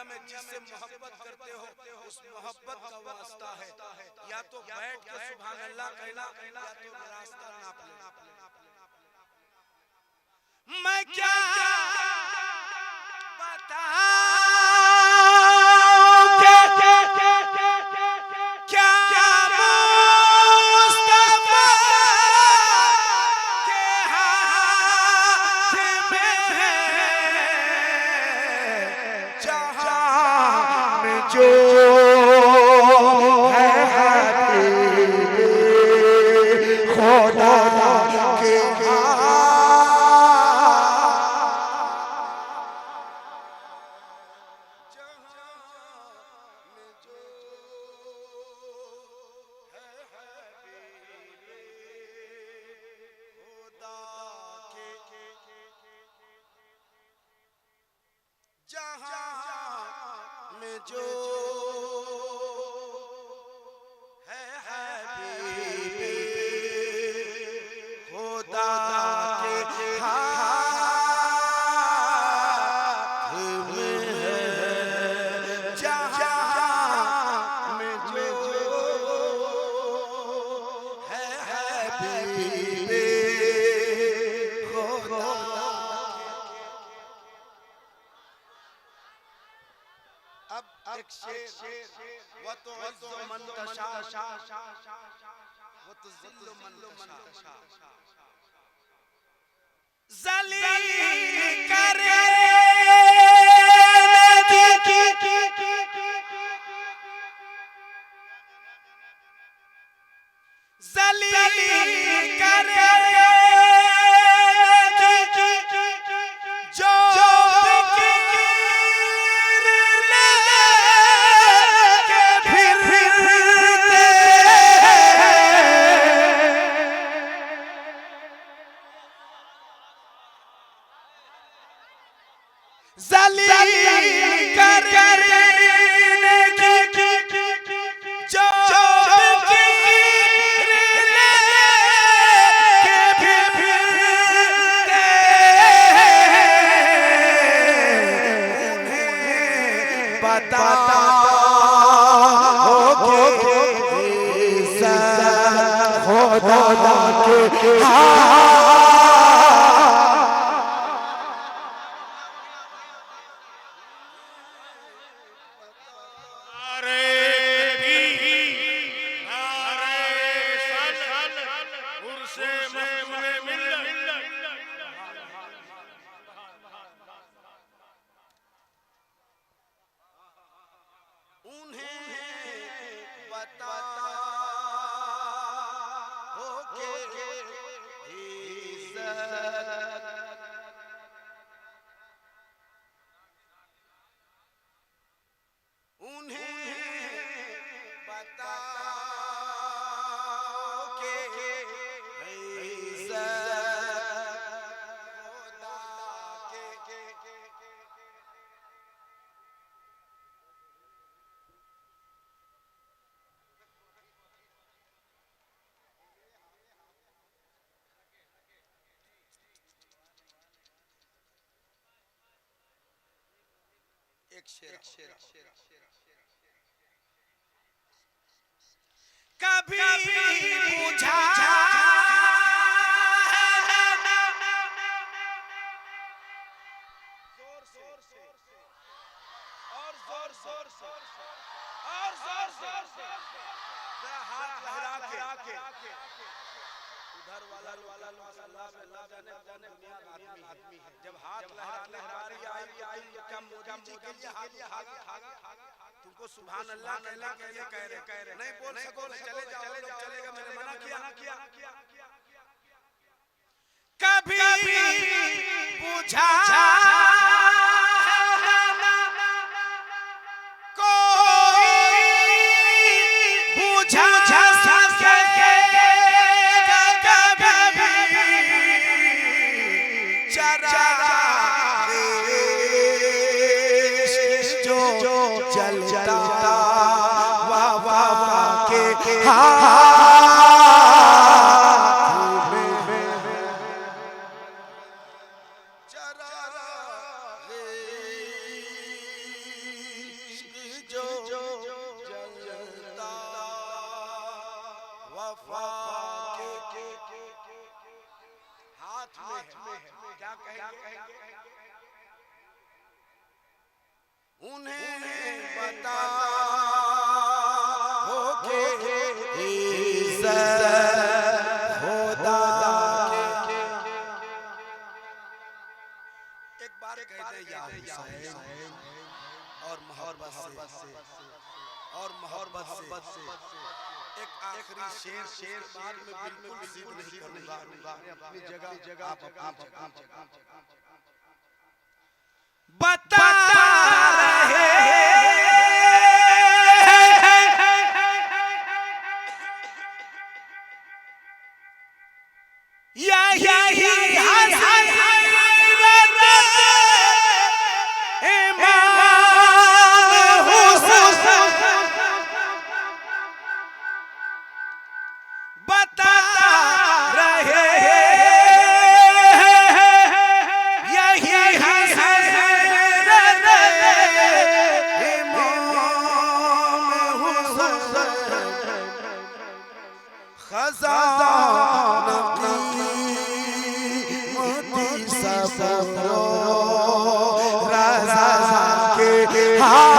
दुनिया में जिससे मोहब्बत करते हो उस मोहब्बत का वास्ता है, या तो बैठ के सुभान अल्लाह कहना या तो रास्ता नाप लेना। मैं क्या बताऊं क्या मुस्तफा के हाथ में है, जहां में जो है हबीबे खुदा के में जो है हबीबे खुदा के हाथ में है, जहां में जो है हबीबे खुदा। अब एक शेर व तो मन तशा व तो जिल्लु मन तशा, ज़लील करे ज़लील करे जो ज़लील करने की जो लेके फिरते उन्हें बताओगे खुदा के एक शेर कभी पूछा जोर से हाथ लहरा के उधर वाला माशाअल्लाह में ना जाने दुनिया का आदमी है। जब हाथ लहरा रही आई क्या मोदी जी के लिए हाथ तुमको सुभान अल्लाह कह रहे नहीं बोल सको, चले जाओ चलेगा, मैंने मना किया। कभी पूछा चलता वाह के हाथ में चरा और मोहब्बत से एक आखिरी शेर बाद में बिल्कुल जिद नहीं करूंगा, अपनी जगह आप बता रहे हाँ